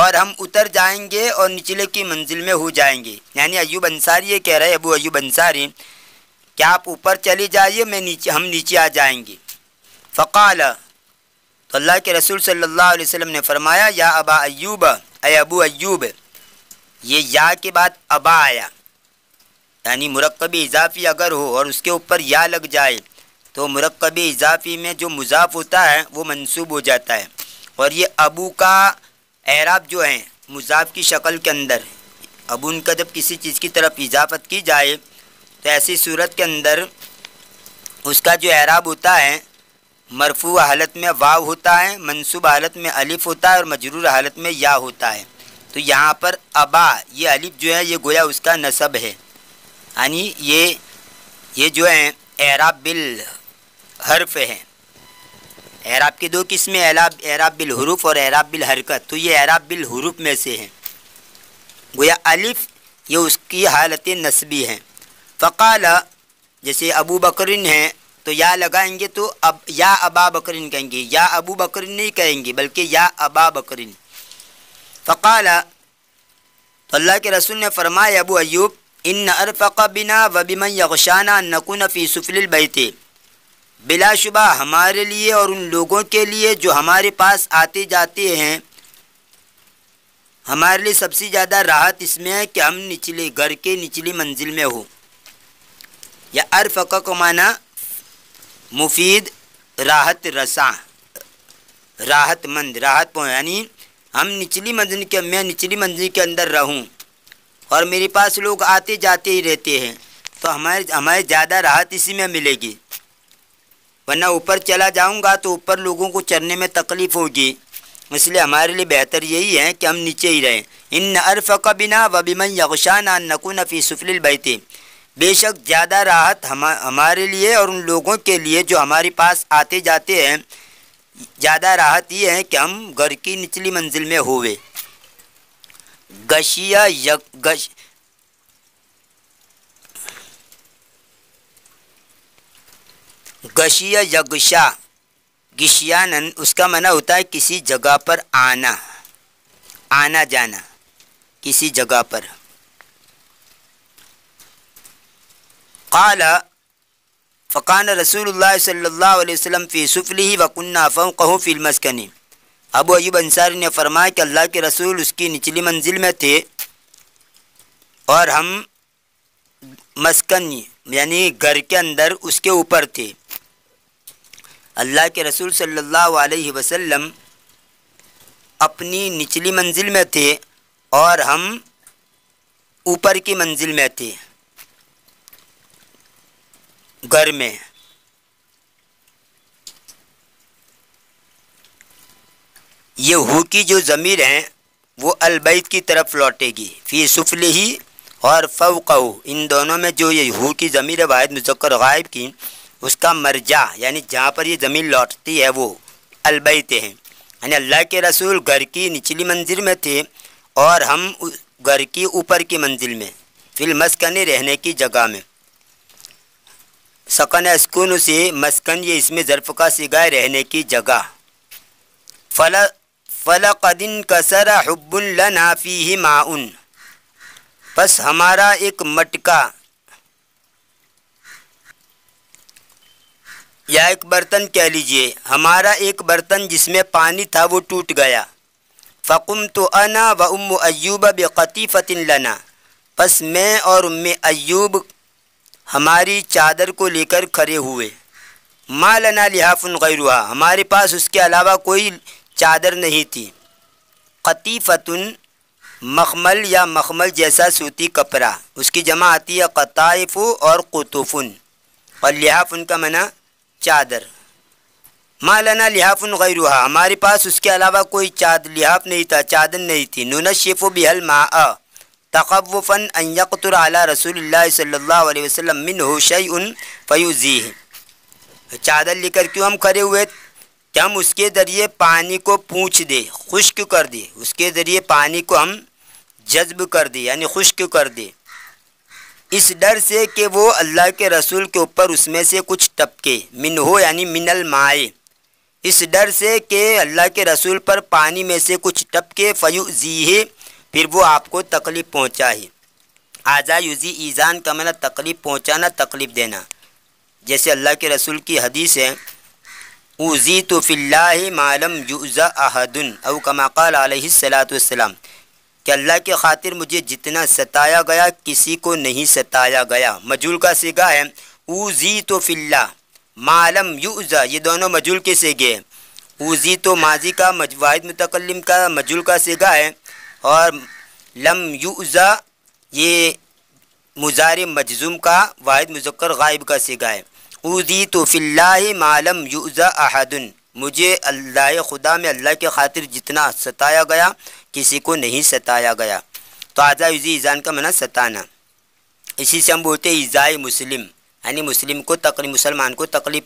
اور ہم اتر جائیں گے اور نچلے کی منزل میں ہو جائیں گے. یعنی ایوب انصاری یہ کہہ رہے ابو ایوب انصاری کہ آپ اوپر چلی جائیے ہم نیچے آ جائیں گے. فقال تو اللہ کے رسول صلی اللہ علیہ وسلم نے فرمایا یا ابا ایوب اے ابو ایوب. یہ یا کے بعد ابا آیا، یعنی مرکب اضافی اگر ہو اور اس کے اوپر یا لگ جائے تو مرکب اضافی میں جو مضاف ہوتا ہے وہ منصوب ہو جاتا ہے. اور یہ ابو کا اعراب جو ہے مضاف کی شکل کے اندر، ابو ان کا جب کسی چیز کی طرف اضافت کی جائے تو ایسی صورت کے اندر اس کا جو اعراب ہوتا ہے مرفوع حالت میں واو ہوتا ہے، منصوب حالت میں الف ہوتا ہے اور مجرور حالت میں یا ہوتا ہے. تو یہاں پر ابا یہ الف جو ہے یہ گویا اس کا نسب ہے، یعنی یہ جو ہے اعراب بالحرف ہے. اعراب کی دو قسمیں، اعراب بالحروف اور اعراب بالحرکت. تو یہ اعراب بالحروف میں سے ہے، گویا الف یہ اس کی حالت نسبی ہے. فقال جیسے ابو بکرن ہے تو یا لگائیں گے تو اب یا ابا بکرن کہیں گے، یا ابو بکرن نہیں کہیں گے بلکہ یا ابا بکرن. فقال تو اللہ کے رسول نے فرمایا ابو ایوب ان ارفق بنا و بمن یغشانا ان نکون فی سفل البیت، بلا شبہ ہمارے لیے اور ان لوگوں کے لیے جو ہمارے پاس آتے جاتے ہیں، ہمارے لیے سب سے زیادہ راحت اس میں ہے کہ ہم نچلے گھر کے نچلی منزل میں ہو. یا ارفق کو معنی مفید راحت رساں، راحت مند، راحت پہنچ، یعنی ہم نچلی منزل کے اندر رہوں اور میرے پاس لوگ آتے جاتے ہی رہتے ہیں تو ہمارے زیادہ راحت اسی میں ملے گی. ورنہ اوپر چلا جاؤں گا تو اوپر لوگوں کو چڑھنے میں تکلیف ہوگی، اس لیے ہمارے لیے بہتر یہی ہے کہ ہم نیچے ہی رہیں. ان ارفق بنا و بمن یغشانا ان نکون فی سفل البیت، بے شک زیادہ راحت ہمارے لیے اور ان لوگوں کے لیے جو ہمارے پاس آتے جاتے ہیں، زیادہ راحت یہ ہے کہ ہم گھر کی نچلی منزل میں ہوئے. گشیا یغشا گشیانن اس کا معنی ہوتا ہے کسی جگہ پر آنا جانا، کسی جگہ پر. قال فقان رسول اللہ صلی اللہ علیہ وسلم فی سفلہ وکنہ فوقہ فی المسکن. ابو ایوب انصاری نے فرمایا کہ اللہ کے رسول اس کی نچلی منزل میں تھے اور ہم مسکن یعنی گھر کے اندر اس کے اوپر تھے. اللہ کے رسول صلی اللہ علیہ وسلم اپنی نچلی منزل میں تھے اور ہم اوپر کی منزل میں تھے گھر میں. یہ ہو کی جو ضمیر ہیں وہ البیت کی طرف لوٹے گی، فی سفلہ اور فوقہ، ان دونوں میں جو یہ ہو کی ضمیر واحد مذکر غائب کی اس کا مرجع یعنی جہاں پر یہ ضمیر لوٹتی ہے وہ البیت ہیں. یعنی اللہ کے رسول گھر کی نچلی منزل میں تھے اور ہم گھر کی اوپر کی منزل میں، فی المسکن رہنے کی جگہ میں. سکن اسکون سے مسکن یہ اس میں ظرف کا صیغہ رہنے کی جگہ. فلقد انکسر حب لنا فیہ ماء، پس ہمارا ایک مٹکا یا ایک برتن کہہ لیجئے، ہمارا ایک برتن جس میں پانی تھا وہ ٹوٹ گیا. فقمت انا و ام ایوب بقطیفۃ لنا، پس میں اور ام ایوب ہماری چادر کو لے کر کھڑے ہوئے. ما لنا لحاف غیرها، ہمارے پاس اس کے علاوہ کوئی چادر نہیں تھی. قطیفۃ مخمل یا مخمل جیسا سوتی کپڑا، اس کی جمع آتی ہے قطائف اور قطوف، اور لحاف ان کا معنی چادر. ما لنا لحاف غیرها، ہمارے پاس اس کے علاوہ کوئی لحاف نہیں تھا، چادر نہیں تھی. ننشف بها الماء تخوفا ان یقطر علی رسول اللہ صلی اللہ علیہ وسلم منہ شیء فیؤذیہ. چادر لے کر کیوں ہم کھڑے ہوئے کہ ہم اس کے ذریعے پانی کو پونچھ دے، خشک کر دے، اس کے ذریعے پانی کو ہم جذب کر دے یعنی خشک کر دے، اس ڈر سے کہ وہ اللہ کے رسول کے اوپر اس میں سے کچھ ٹپکے. منہ یعنی من الماء، اس ڈر سے کہ اللہ کے رسول پر پانی میں سے کچھ ٹپکے، فیؤذیہ پھر وہ آپ کو تکلیف پہنچائے۔ آزا یوزی ایزان کا معنی تکلیف پہنچانا، تکلیف دینا۔ جیسے اللہ کے رسول کی حدیث ہے اوذیت فی اللہ ما لم یؤذ احد او کما قال علیہ الصلوۃ والسلام، کہ اللہ کی خاطر مجھے جتنا ستایا گیا کسی کو نہیں ستایا گیا۔ مجہول کا صیغہ ہے اوذیت فی اللہ، ما لم یؤذ یہ دونوں مجہول کے صیغے ہیں۔ اوذیت ماضی کا واحد متکلم کا مجہول کا صیغہ ہے، اور لم یؤذ یہ مضارع مجزوم کا واحد مذکر غائب کا صیغہ ہے۔ اوذیت فی اللہ ما لم یؤذ احد، مجھے اللہ خدا میں اللہ کی خاطر جتنا ستایا گیا کسی کو نہیں ستایا گیا۔ تو آزا یوزی ایزان کا معنی ستانا، اسی سے ہم بولتے ہیں ایذائے مسلم، یعنی مسلم کو تکلیف، مسلمان کو تکلیف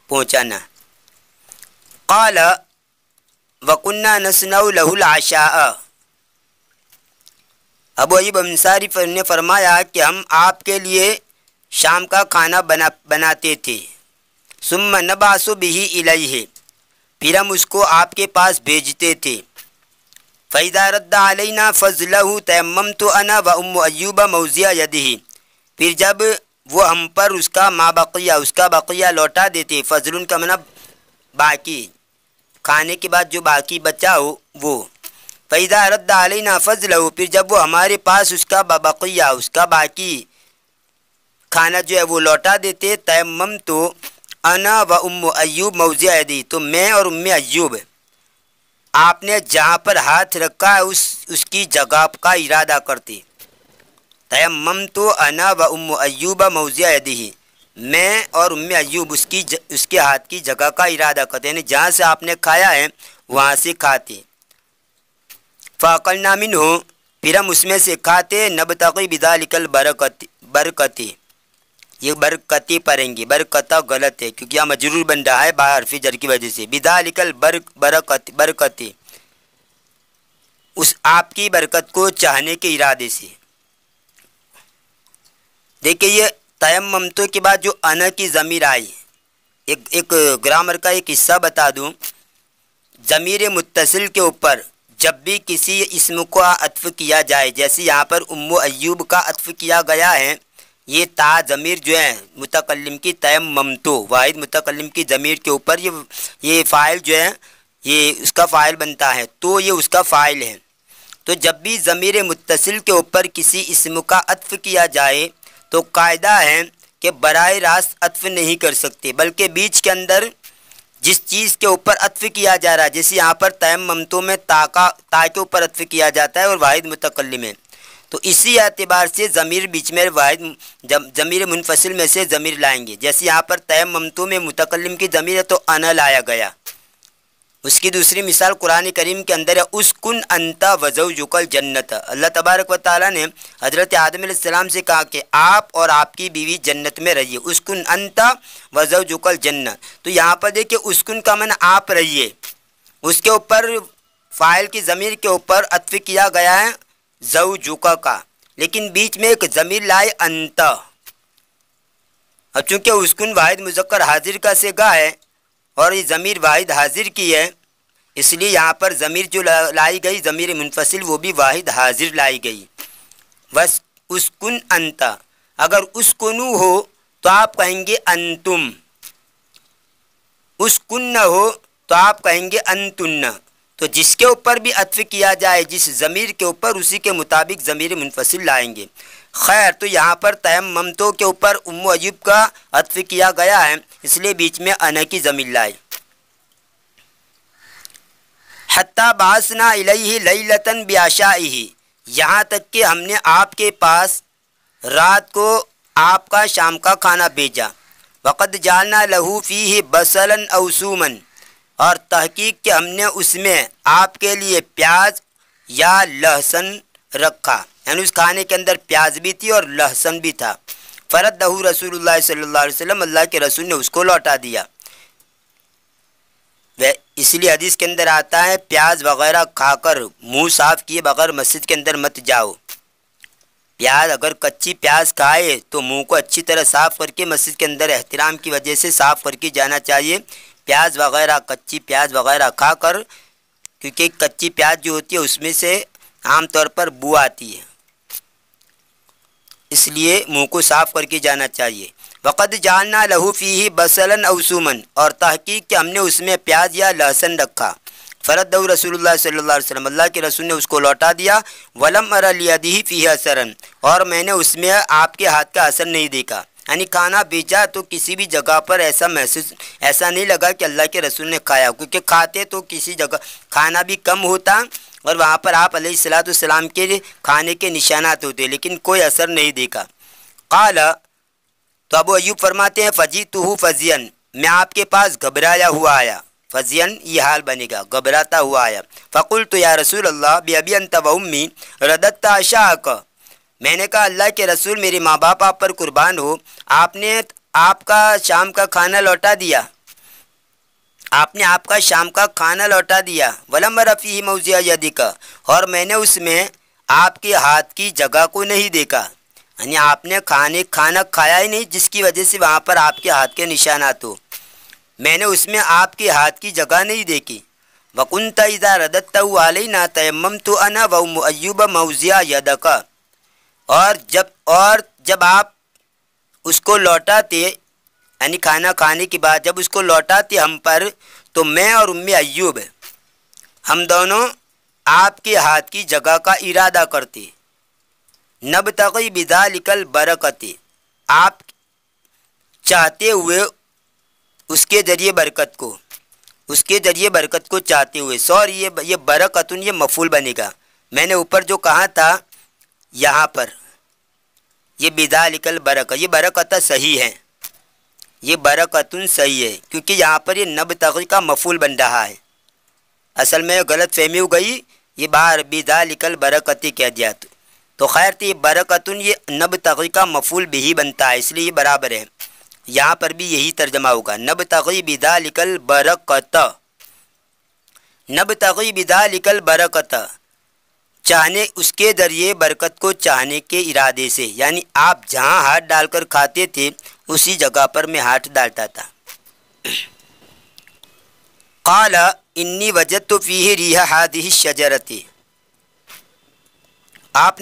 پہنچانا۔ قال وَكُنَّا نَصْنَعُ لَهُ الْعَشَاءَ، ابو ایوب انصاری نے فرمایا کہ ہم آپ کے لیے شام کا کھانا بناتے تھے۔ ثم نبعث به الیہ، پھر ہم اس کو آپ کے پاس بھیجتے تھے۔ فَإِذَا رَدَّ عَلَيْنَا فَضْلَهُ تَيَمَّمْتُ أَنَا وَأُمُّ أَيُّوبَ مَوْضِعَ يَدِهِ، پھر جب وہ ہم پر اس کا ما بقیہ، اس کا بقیہ لوٹا دیتے، فضل کا معنی باقی، کھانے کے بعد جو باقی بچا ہو وہ۔ فَإِذَا رَدَّ عَلَيْنَا فَضْلَهُ، پھر جب وہ ہمارے پاس اس کا بقیہ، اس کا باقی کھانا جو ہے وہ لوٹا دیتے، تیممت انا و ام ایوب موضع یدی، تو میں اور ام ایوب آپ نے جہاں پر ہاتھ رکھا ہے اس کی جگہ کا ارادہ کرتے۔ تیممت انا و ام ایوب موضع یدی، میں اور ام ایوب اس کے ہاتھ کی جگہ کا ارادہ کرتے، یعنی جہاں سے آپ نے کھایا ہے وہاں سے کھاتے۔ فَأَكَلْنَا مِنْهُ، پھر ہم اس میں سے کھاتے، نبتغی بذلک البرکت، یہ برکتی پڑھیں گے، برکتہ غلط ہے کیونکہ یہاں مجرور بن رہا ہے حرف جر کی وجہ سے۔ بذالک البرکت، اس آپ کی برکت کو چاہنے کے ارادے سے۔ دیکھیں یہ تیممتو کے بعد جو انا کی ضمیر آئی، ایک گرامر کا ایک حصہ بتا دوں، ضمیر متصل کے اوپر جب بھی کسی اسم کو عطف کیا جائے، جیسے یہاں پر ام ایوب کا عطف کیا گیا ہے، یہ تا ضمیر جو ہے متکلم کی تیممتو، واحد متکلم کی ضمیر کے اوپر یہ فاعل جو ہے یہ اس کا فاعل بنتا ہے، تو یہ اس کا فاعل ہے۔ تو جب بھی ضمیر متصل کے اوپر کسی اسم کا عطف کیا جائے تو قاعدہ ہے کہ براہ راست عطف نہیں کر سکتے، بلکہ بیچ کے اندر جس چیز کے اوپر عطف کیا جا رہا ہے، جیسے یہاں پر تیممتو میں تا کے اوپر عطف کیا جاتا ہے اور واحد متکلم ہے، تو اسی اعتبار سے ضمیر بیچ میں واحد ضمیر منفصل میں سے ضمیر لائیں گے۔ جیسے یہاں پر تیممتو میں متکلم کی ضمیر ہے تو انا لایا گیا۔ اس کی دوسری مثال قرآن کریم کے اندر ہے اسکن انت وزوجک الجنت، اللہ تبارک و تعالیٰ نے حضرت آدم علیہ السلام سے کہا کہ آپ اور آپ کی بیوی جنت میں رہیے، اسکن انت وزوجک الجنت، تو یہاں پر دیکھیں اسکن کا معنی آپ رہیے، اس کے اوپر فاعل کی ضمیر کے اوپر عطف کیا گیا ہے زوجکا کا، لیکن بیچ میں ایک ضمیر لائے انت۔ اب چونکہ اسکن واحد مذکر حاضر کا صیغہ ہے اور یہ ضمیر واحد حاضر کی ہے، اس لیے یہاں پر ضمیر جو لائی گئی ضمیر منفصل وہ بھی واحد حاضر لائی گئی۔ بس اسکن انت، اگر اسکنو ہو تو آپ کہیں گے انتم، اسکن نہ ہو تو آپ کہیں گے انتن، تو جس کے اوپر بھی عطف کیا جائے جس ضمیر کے اوپر اسی کے مطابق ضمیر منفصل لائیں گے۔ خیر، تو یہاں پر تیممتو کے اوپر ام ایوب کا عطف کیا گیا ہے، اس لیے بیچ میں انا کی ضمیر لائی۔ حتی بعثنا الیہ لیلۃ بعشائہ، یہاں تک کہ ہم نے آپ کے پاس رات کو آپ کا شام کا کھانا بھیجا۔ وقد جعلنا لہ فیہ بصلا او ثوما، اور تحقیق کہ ہم نے اس میں آپ کے لیے پیاز یا لہسن رکھا، یعنی اس کھانے کے اندر پیاز بھی تھی اور لہسن بھی تھا۔ فردہ رسول اللہ صلی اللہ علیہ وسلم، اللہ کے رسول نے اس کو لوٹا دیا۔ اس لیے حدیث کے اندر آتا ہے پیاز وغیرہ کھا کر منہ صاف کیے بغیر مسجد کے اندر مت جاؤ۔ پیاز اگر کچی پیاز کھائے تو منہ کو اچھی طرح صاف کر کے مسجد کے اندر احترام کی وجہ سے صاف کر کے جانا چاہیے، پیاز وغیرہ کچی پیاز وغیرہ کھا کر، کیونکہ کچی پیاز جو ہوتی ہے اس میں سے عام طور پر بو آتی ہے، اس لیے منہ کو صاف کر کے جانا چاہیے۔ وقد جعلنا لہو فیہ بصلا او ثوما، اور تحقیق کہ ہم نے اس میں پیاز یا لہسن رکھا۔ فرد رسول اللہ صلی اللہ علیہ وسلم، اللہ کے رسول نے اس کو لوٹا دیا۔ ولم ار لیدہ فیہ اثرا، اور میں نے اس میں آپ کے ہاتھ کا اثر نہیں دیکھا، یعنی کھانا بیچا تو کسی بھی جگہ پر ایسا نہیں لگا کہ اللہ کے رسول نے کھایا، کیونکہ کھاتے تو کسی جگہ کھانا بھی کم ہوتا اور وہاں پر آپ علیہ الصلوۃ والسلام کے کھانے کے نشانات ہوتے، لیکن کوئی اثر نہیں دیکھا۔ قال، تو ابو ایوب فرماتے ہیں فجئتہ فزیا، میں آپ کے پاس گھبرایا ہوا آیا، فزین یہ حال بنے گا، گھبراتا ہوا آیا۔ فقلت یا رسول اللہ بأبی انت و امی رددت عشاءک، میں نے کہا اللہ کے رسول میرے ماں باپ آپ پر قربان ہو، آپ نے آپ کا شام کا کھانا لوٹا دیا، آپ نے آپ کا شام کا کھانا لوٹا دیا۔ ولم ار فیہ موضع یدک، اور میں نے اس میں آپ کے ہاتھ کی جگہ کو نہیں دیکھا، یعنی آپ نے کھانا کھایا ہی نہیں جس کی وجہ سے وہاں پر آپ کے ہاتھ کے نشانات ہو، میں نے اس میں آپ کے ہاتھ کی جگہ نہیں دیکھی۔ وکنت اذا رددتہ علینا تیممت انا و ام ایوب موضع یدک، اور جب آپ اس کو لوٹاتے، یعنی کھانا کھانے کے بعد جب اس کو لوٹاتے ہم پر، تو میں اور ام ایوب ہم دونوں آپ کے ہاتھ کی جگہ کا ارادہ کرتے، نبتغی بذالک البرکۃ، آپ چاہتے ہوئے اس کے ذریعے برکت کو چاہتے ہوئے۔ سوری یہ برکتن یہ مفعول بنے گا، میں نے اوپر جو کہا تھا یہاں پر یہ بذالک البرکۃ، یہ برکت صحیح ہے، یہ برکتن صحیح ہے، کیونکہ یہاں پر یہ نبتغی کا مفعول بن رہا ہے، اصل میں غلط فہمی ہو گئی، یہ باہر بذالک البرکۃ کہہ دیا تو خیر تھی، برکتن یہ نبتغی کا مفعول بھی بنتا ہے، اس لیے یہ برابر ہے، یہاں پر بھی یہی ترجمہ ہوگا، نبتغی بذالک البرکۃ، نبتغی بذالک البرکۃ، چاہنے اس کے ذریعے برکت کو چاہنے کے ارادے سے، یعنی آپ جہاں ہاتھ ڈال کر کھاتے تھے اسی جگہ پر میں ہاتھ ڈالتا تھا۔ قال انی وجدت فیہ ریح ہذہ الشجرۃ، آپ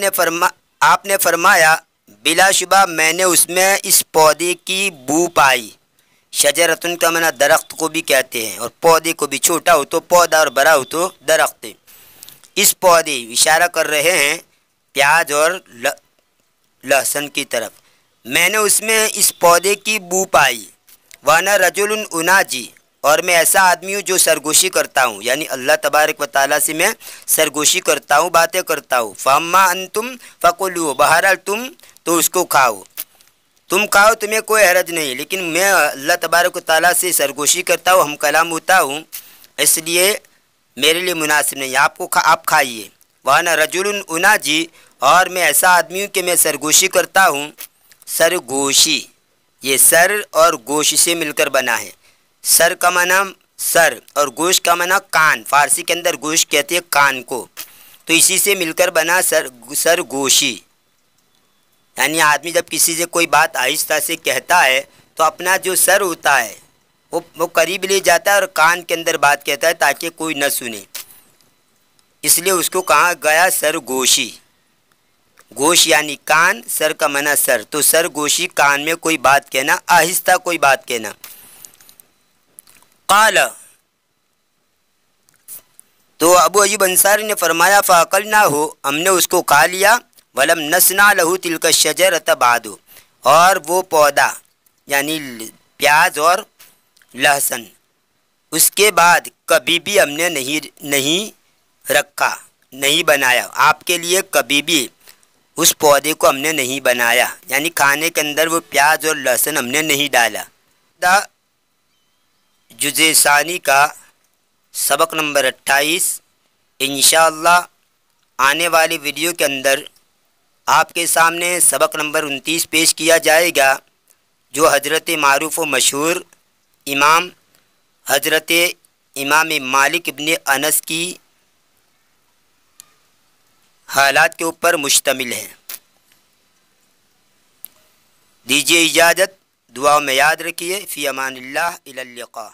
نے فرمایا بلا شبہ میں نے اس میں اس پودے کی بو پائی، شجرتن کا معنی درخت کو بھی کہتے ہیں، اور پودے کو بھی، چھوٹا ہو تو پودا اور بڑا ہو تو درخت، اس پودے اشارہ کر رہے ہیں پیاز اور لہسن کی طرف، میں نے اس میں اس پودے کی بو پائی۔ وانا رجل اناجی، اور میں ایسا آدمی ہوں جو سرگوشی کرتا ہوں، یعنی اللہ تبارک و تعالیٰ سے میں سرگوشی کرتا ہوں، باتیں کرتا ہوں۔ فاما انتم فکلوا، بہرحال تم تو اس کو کھاؤ، تم کھاؤ، تمہیں کوئی حرج نہیں، لیکن میں اللہ تبارک و تعالیٰ سے سرگوشی کرتا ہوں، ہم کلام ہوتا ہوں، اس لیے میرے لیے مناسب نہیں، آپ کھائیے۔ وانا رجل اناجی، اور میں ایسا آدمی ہوں کہ میں سرگوشی کرتا ہوں، سرگوشی یہ سر اور گوش سے مل کر بنا ہے، سر کا معنی سر اور گوشت کا معنی کان، فارسی کے اندر گوشت کہتے ہیں کان کو، تو اسی سے مل کر بنا سرگوشی، یعنی آدمی جب کسی سے کوئی بات آہستہ سے کہتا ہے تو اپنا جو سر ہوتا ہے وہ قریب لے جاتا ہے اور کان کے اندر بات کہتا ہے تاکہ کوئی نہ سنے، اس لیے اس کو کہا گیا سرگوشی، گوش یعنی کان، سر کا معنی سر، تو سرگوشی کان میں کوئی بات کہنا، آہستہ کوئی بات کہنا۔ قال، تو ابو ایوب انصاری نے فرمایا فاکلناہ، ہم نے اس کو کھا لیا، ولم نصنع لہ تلک الشجرۃ بعد، اور وہ پودا یعنی پیاز اور لہسن اس کے بعد کبھی بھی ہم نے نہیں رکھا، نہیں بنایا، آپ کے لیے کبھی بھی اس پودے کو ہم نے نہیں بنایا، یعنی کھانے کے اندر وہ پیاز اور لہسن ہم نے نہیں ڈالا۔ جزء ثانی کا سبق نمبر 28 انشاءاللہ آنے والی ویڈیو کے اندر آپ کے سامنے سبق نمبر 29 پیش کیا جائے گا، جو حضرت معروف و مشہور امام حضرت امام مالک ابن انس کی حالات کے اوپر مشتمل ہے۔ دیجیے اجازت، دعاؤں میں یاد رکھیے، فی امان اللہ، الی اللقاء۔